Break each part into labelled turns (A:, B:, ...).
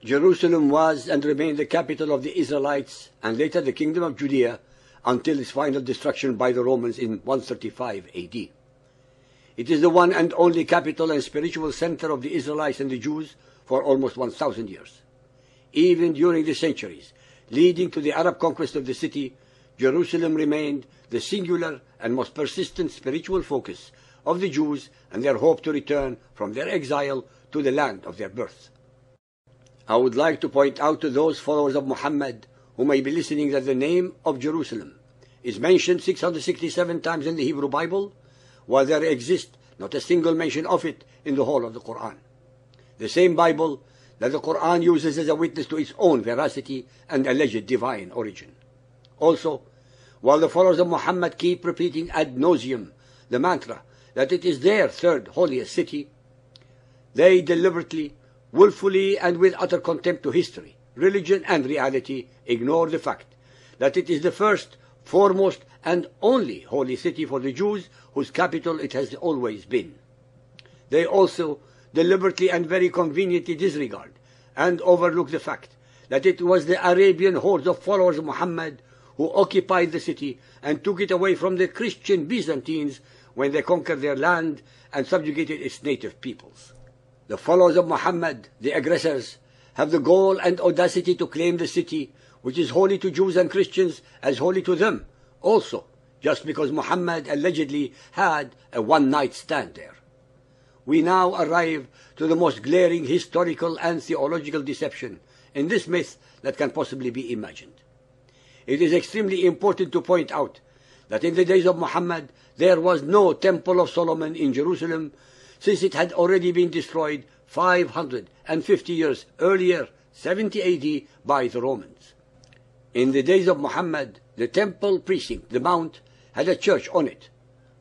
A: Jerusalem was and remained the capital of the Israelites and later the kingdom of Judea until its final destruction by the Romans in 135 AD. It is the one and only capital and spiritual center of the Israelites and the Jews for almost 1,000 years. Even during the centuries leading to the Arab conquest of the city, Jerusalem remained the singular and most persistent spiritual focus of the Jews and their hope to return from their exile to the land of their birth. I would like to point out to those followers of Muhammad who may be listening that the name of Jerusalem is mentioned 667 times in the Hebrew Bible, while there exists not a single mention of it in the whole of the Quran. The same Bible that the Quran uses as a witness to its own veracity and alleged divine origin. Also, while the followers of Muhammad keep repeating ad nauseum the mantra that it is their third holiest city, they deliberately, willfully, and with utter contempt to history, religion, and reality ignore the fact that it is the first, foremost, and only holy city for the Jews whose capital it has always been. They also deliberately and very conveniently disregard and overlook the fact that it was the Arabian hordes of followers of Muhammad who occupied the city and took it away from the Christian Byzantines when they conquered their land and subjugated its native peoples. The followers of Muhammad, the aggressors, have the gall and audacity to claim the city, which is holy to Jews and Christians, as holy to them also, just because Muhammad allegedly had a one-night stand there. We now arrive to the most glaring historical and theological deception in this myth that can possibly be imagined. It is extremely important to point out that in the days of Muhammad there was no Temple of Solomon in Jerusalem, since it had already been destroyed 550 years earlier, 70 AD, by the Romans. In the days of Muhammad, the temple precinct, the Mount, had a church on it.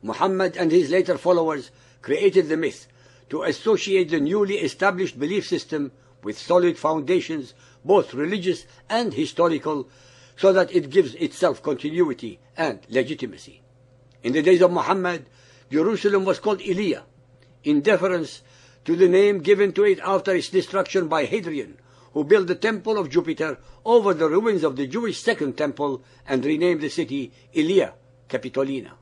A: Muhammad and his later followers created the myth to associate the newly established belief system with solid foundations, both religious and historical, so that it gives itself continuity and legitimacy. In the days of Muhammad, Jerusalem was called Elia, in deference to the name given to it after its destruction by Hadrian, who built the temple of Jupiter over the ruins of the Jewish second temple and renamed the city Ilia Capitolina.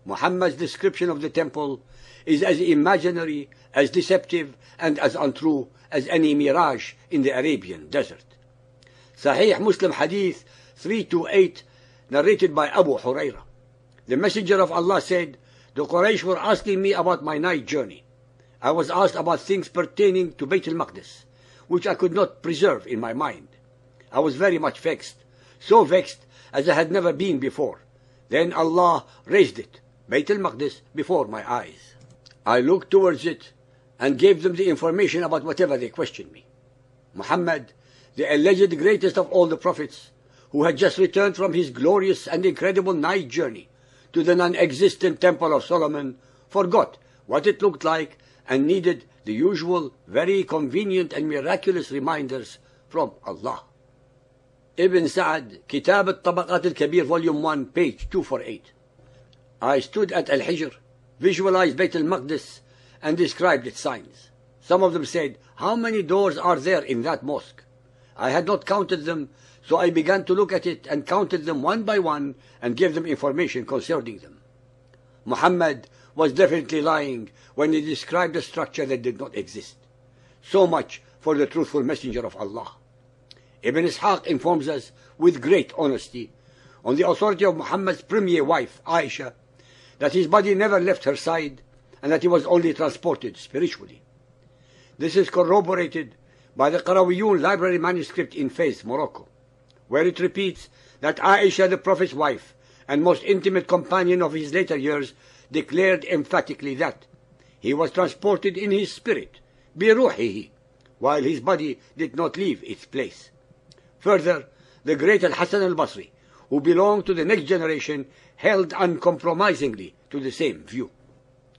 A: Muhammad's description of the temple is as imaginary, as deceptive, and as untrue as any mirage in the Arabian desert. Sahih Muslim Hadith 328, narrated by Abu Huraira. The Messenger of Allah said, "The Quraysh were asking me about my night journey. I was asked about things pertaining to Bayt al-Maqdis, which I could not preserve in my mind. I was very much vexed, so vexed as I had never been before. Then Allah raised it, Bayt al-Maqdis, before my eyes. I looked towards it and gave them the information about whatever they questioned me. Muhammad, the alleged greatest of all the prophets, who had just returned from his glorious and incredible night journey to the non-existent Temple of Solomon, forgot what it looked like and needed the usual, very convenient and miraculous reminders from Allah." Ibn Sa'd, Kitab al-Tabaqat al-Kabir, Volume 1, page 248. I stood at Al-Hijr, visualized Bayt al-Maqdis, and described its signs. Some of them said, "How many doors are there in that mosque?" I had not counted them, so I began to look at it and counted them one by one and gave them information concerning them. Muhammad was definitely lying when he described a structure that did not exist. So much for the truthful messenger of Allah. Ibn Ishaq informs us with great honesty, on the authority of Muhammad's premier wife, Aisha, that his body never left her side and that he was only transported spiritually. This is corroborated by the Qarawiyun library manuscript in Fez, Morocco, where it repeats that Aisha, the Prophet's wife and most intimate companion of his later years, declared emphatically that he was transported in his spirit, biruhihi, while his body did not leave its place. Further, the great Al-Hasan al-Basri, who belonged to the next generation, held uncompromisingly to the same view.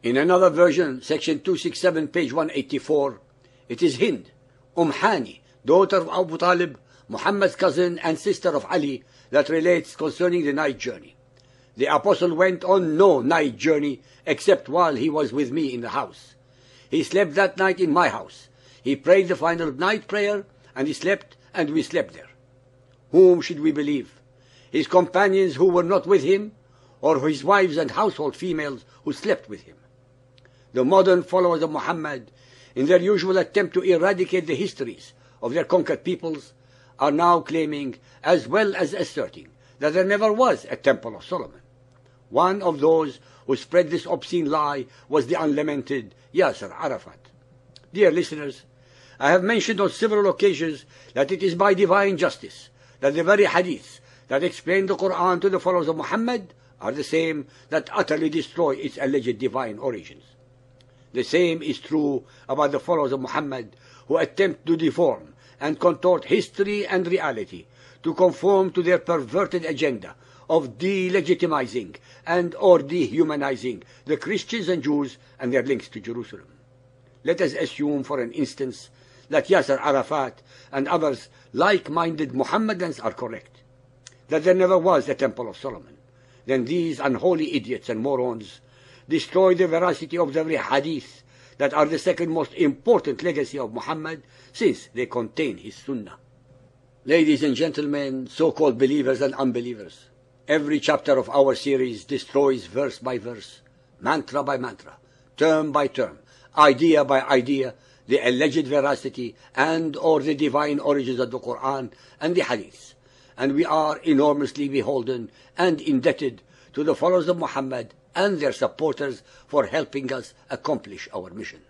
A: In another version, section 267, page 184, it is Hind, Hani, daughter of Abu Talib, Muhammad's cousin and sister of Ali, that relates concerning the night journey. The apostle went on no night journey except while he was with me in the house. He slept that night in my house. He prayed the final night prayer and he slept, and we slept there. Whom should we believe? His companions who were not with him, or his wives and household females who slept with him? The modern followers of Muhammad, in their usual attempt to eradicate the histories of their conquered peoples, are now claiming, as well as asserting, that there never was a Temple of Solomon. One of those who spread this obscene lie was the unlamented Yasser Arafat. Dear listeners, I have mentioned on several occasions that it is by divine justice that the very hadiths that explain the Quran to the followers of Muhammad are the same that utterly destroy its alleged divine origins. The same is true about the followers of Muhammad who attempt to deform and contort history and reality to conform to their perverted agenda of delegitimizing and or dehumanizing the Christians and Jews and their links to Jerusalem. Let us assume for an instance that Yasser Arafat and others like-minded Mohammedans are correct, that there never was a Temple of Solomon. Then these unholy idiots and morons destroy the veracity of the very hadith that are the second most important legacy of Muhammad, since they contain his sunnah. Ladies and gentlemen, so-called believers and unbelievers, every chapter of our series destroys verse by verse, mantra by mantra, term by term, idea by idea, the alleged veracity and or the divine origins of the Quran and the hadiths. And we are enormously beholden and indebted to the followers of Muhammad and their supporters for helping us accomplish our mission.